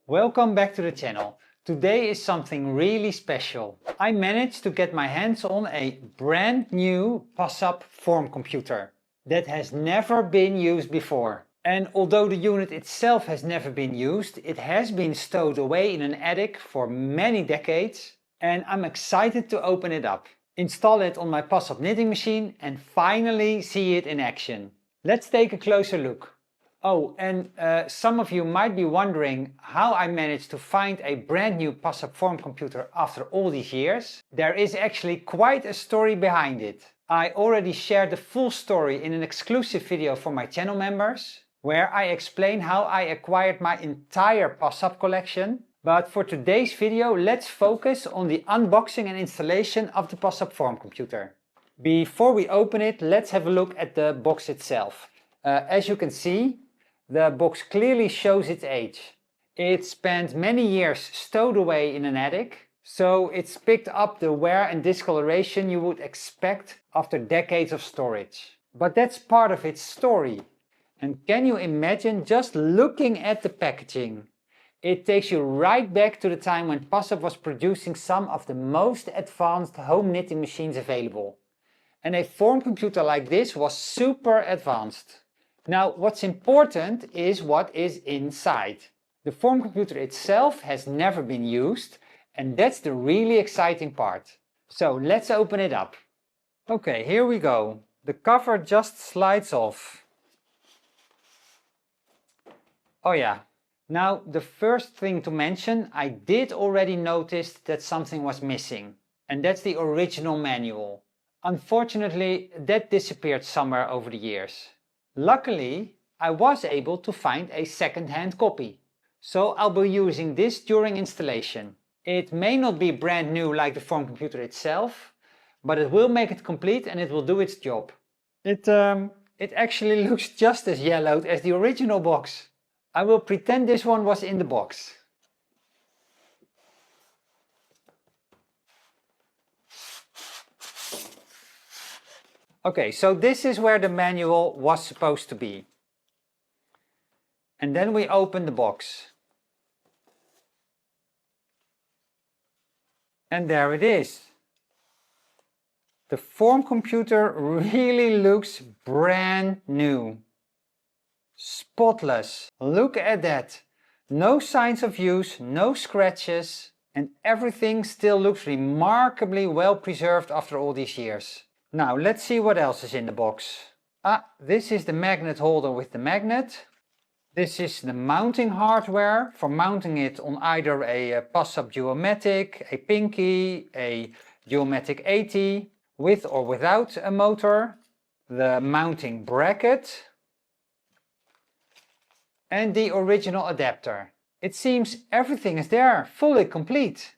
Welcome back to the channel. Today is something really special. I managed to get my hands on a brand new PASSAP Form Computer that has never been used before. And although the unit itself has never been used, it has been stowed away in an attic for many decades, and I'm excited to open it up, install it on my PASSAP knitting machine and finally see it in action. Let's take a closer look. Oh, and some of you might be wondering how I managed to find a brand new PASSAP Form Computer after all these years. There is actually quite a story behind it. I already shared the full story in an exclusive video for my channel members, where I explain how I acquired my entire PASSAP collection. But for today's video, let's focus on the unboxing and installation of the PASSAP Form Computer. Before we open it, let's have a look at the box itself. As you can see, the box clearly shows its age. It spent many years stowed away in an attic, so it's picked up the wear and discoloration you would expect after decades of storage. But that's part of its story. And can you imagine just looking at the packaging? It takes you right back to the time when PASSAP was producing some of the most advanced home knitting machines available. And a form computer like this was super advanced. Now, what's important is what is inside. The form computer itself has never been used, and that's the really exciting part. So let's open it up. Okay, here we go. The cover just slides off. Oh yeah. Now, the first thing to mention, I did already notice that something was missing, and that's the original manual. Unfortunately, that disappeared somewhere over the years. Luckily, I was able to find a second-hand copy, so I'll be using this during installation. It may not be brand new like the form computer itself, but it will make it complete and it will do its job. It actually looks just as yellowed as the original box. I will pretend this one was in the box. Okay, so this is where the manual was supposed to be. And then we open the box. And there it is. The form computer really looks brand new. Spotless. Look at that. No signs of use, no scratches, and everything still looks remarkably well preserved after all these years. Now let's see what else is in the box. This is the magnet holder with the magnet. This is the mounting hardware for mounting it on either a PASSAP Duomatic, a Pinky, a Duomatic 80, with or without a motor. The mounting bracket. And the original adapter. It seems everything is there, fully complete.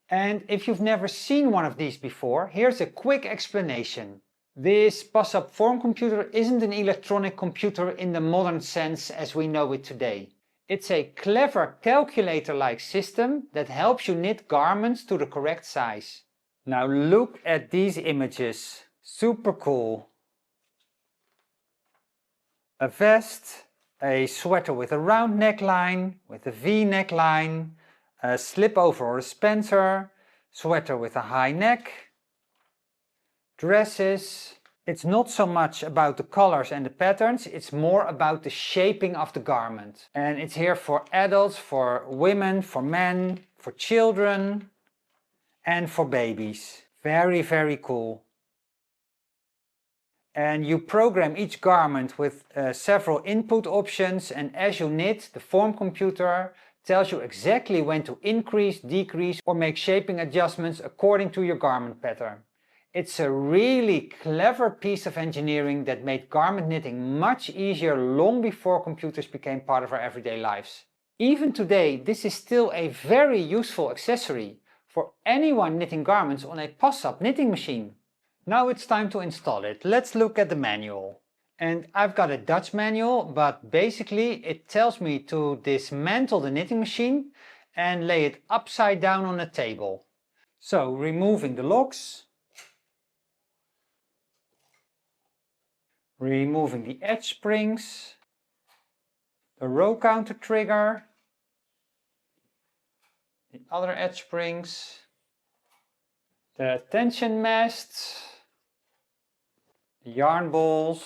And if you've never seen one of these before, here's a quick explanation. This PASSAP Form Computer isn't an electronic computer in the modern sense as we know it today. It's a clever calculator-like system that helps you knit garments to the correct size. Now look at these images. Super cool. A vest, a sweater with a round neckline, with a V neckline, a slip over or a spencer, sweater with a high neck, dresses. It's not so much about the colors and the patterns, it's more about the shaping of the garment. And it's here for adults, for women, for men, for children, and for babies. Very, very cool. And you program each garment with several input options, and as you knit, the form computer tells you exactly when to increase, decrease or make shaping adjustments according to your garment pattern. It's a really clever piece of engineering that made garment knitting much easier long before computers became part of our everyday lives. Even today, this is still a very useful accessory for anyone knitting garments on a PASSAP knitting machine. Now it's time to install it. Let's look at the manual. And I've got a Dutch manual, but basically it tells me to dismantle the knitting machine and lay it upside down on a table. So removing the locks, removing the edge springs, the row counter trigger, other edge springs, the tension masts, the yarn balls,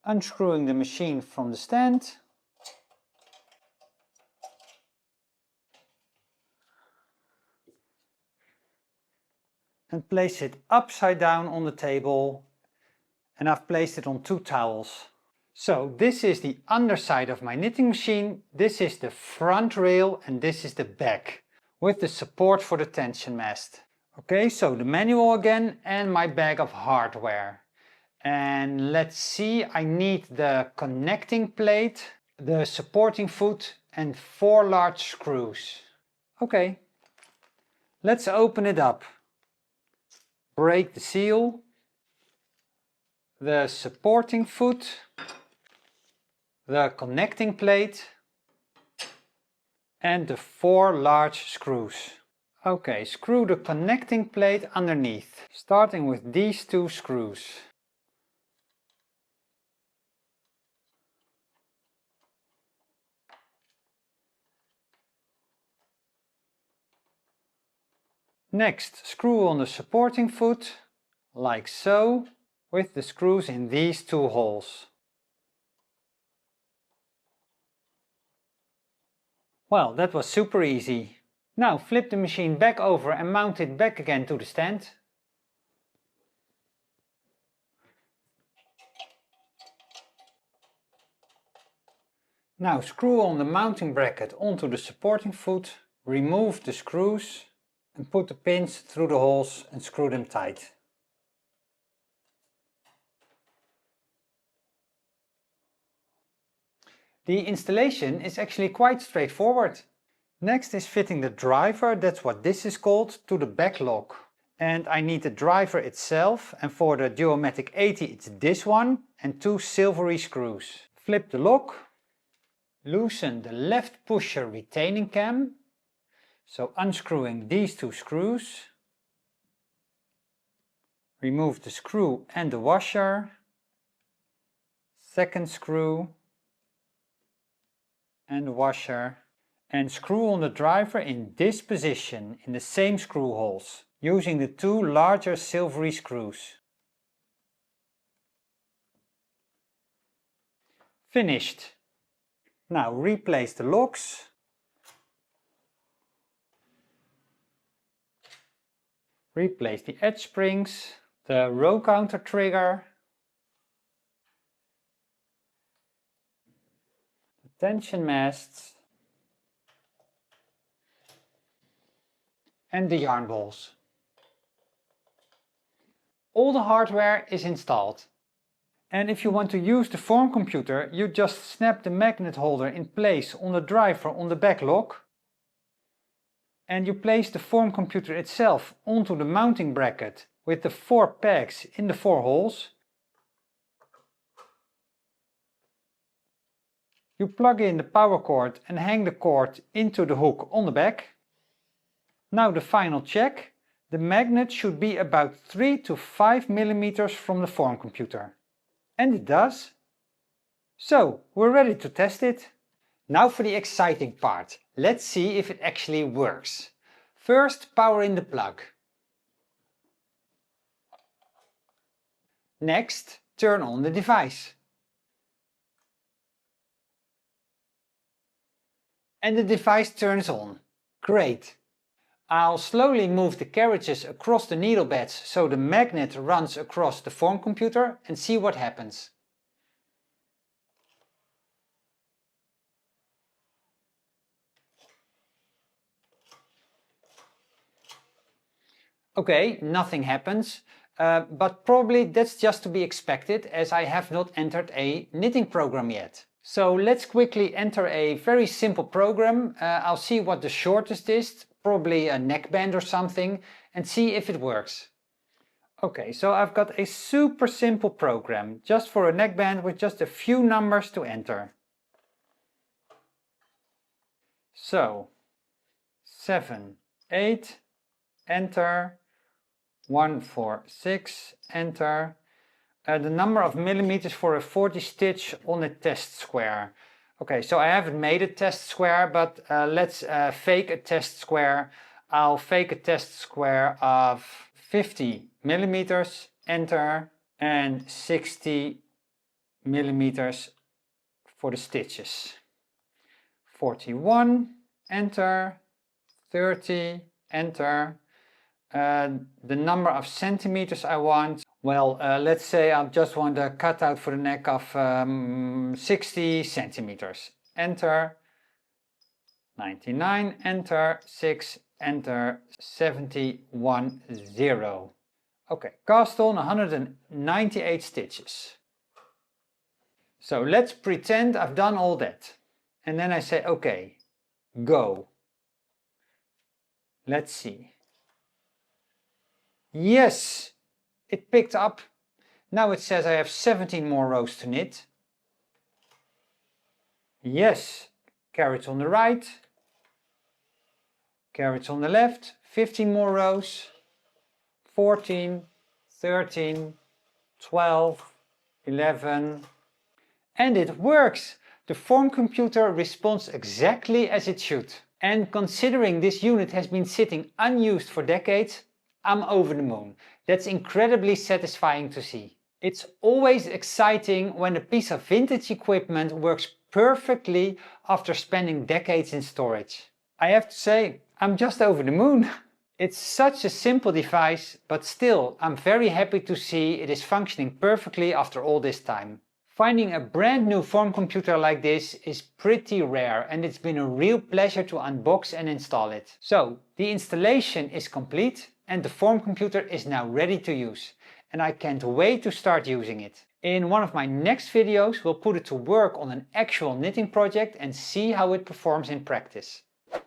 unscrewing the machine from the stand, and place it upside down on the table, and I've placed it on 2 towels. So this is the underside of my knitting machine, this is the front rail and this is the back, with the support for the tension mast. Okay, so the manual again and my bag of hardware. And let's see, I need the connecting plate, the supporting foot and 4 large screws. Okay, let's open it up. Break the seal, the supporting foot, the connecting plate and the 4 large screws. Okay, screw the connecting plate underneath, starting with these 2 screws. Next, screw on the supporting foot, like so, with the screws in these 2 holes. Well, that was super easy. Now flip the machine back over and mount it back again to the stand. Now screw on the mounting bracket onto the supporting foot, remove the screws and put the pins through the holes and screw them tight. The installation is actually quite straightforward. Next is fitting the driver, that's what this is called, to the back lock. And I need the driver itself, and for the Duomatic 80 it's this one and 2 silvery screws. Flip the lock, loosen the left pusher retaining cam, so unscrewing these 2 screws, remove the screw and the washer, second screw and the washer, and screw on the driver in this position in the same screw holes, using the 2 larger silvery screws. Finished! Now replace the locks, replace the edge springs, the row counter trigger, the tension masts and the yarn balls. All the hardware is installed. And if you want to use the form computer, you just snap the magnet holder in place on the driver on the back lock, and you place the form computer itself onto the mounting bracket with the 4 pegs in the 4 holes. You plug in the power cord and hang the cord into the hook on the back. Now the final check. The magnet should be about 3 to 5 millimeters from the form computer. And it does. So we're ready to test it. Now for the exciting part. Let's see if it actually works. First, power in the plug. Next, turn on the device. And the device turns on. Great! I'll slowly move the carriages across the needle beds so the magnet runs across the form computer and see what happens. Okay, nothing happens, but probably that's just to be expected as I have not entered a knitting program yet. So let's quickly enter a very simple program. I'll see what the shortest is, probably a neckband or something, and see if it works. Okay, so I've got a super simple program, just for a neckband with just a few numbers to enter. So, 7, 8, enter, 1, 4, 6, enter. The number of millimeters for a 40 stitch on a test square. Okay, so I haven't made a test square, but let's fake a test square. I'll fake a test square of 50 millimeters, enter, and 60 millimeters for the stitches. 41, enter, 30, enter. The number of centimeters I want, well, let's say I just want a cutout for the neck of 60 centimeters. Enter, 99, enter, 6, enter, 71, 0. Okay, cast on 198 stitches. So let's pretend I've done all that. And then I say, okay, go. Let's see. Yes, it picked up. Now it says I have 17 more rows to knit. Yes, carrots on the right, carrots on the left, 15 more rows, 14, 13, 12, 11, and it works! The form computer responds exactly as it should. And considering this unit has been sitting unused for decades, I'm over the moon. That's incredibly satisfying to see. It's always exciting when a piece of vintage equipment works perfectly after spending decades in storage. I have to say, I'm just over the moon. It's such a simple device, but still, I'm very happy to see it is functioning perfectly after all this time. Finding a brand new form computer like this is pretty rare, and it's been a real pleasure to unbox and install it. So, the installation is complete and the form computer is now ready to use. And I can't wait to start using it. In one of my next videos, we'll put it to work on an actual knitting project and see how it performs in practice.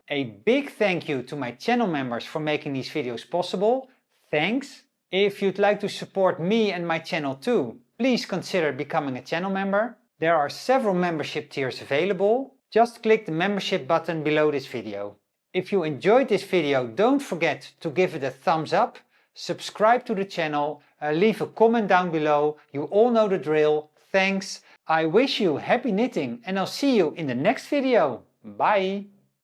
A big thank you to my channel members for making these videos possible. Thanks! If you'd like to support me and my channel too, please consider becoming a channel member. There are several membership tiers available. Just click the membership button below this video. If you enjoyed this video, don't forget to give it a thumbs up, subscribe to the channel, leave a comment down below. You all know the drill. Thanks! I wish you happy knitting and I'll see you in the next video. Bye!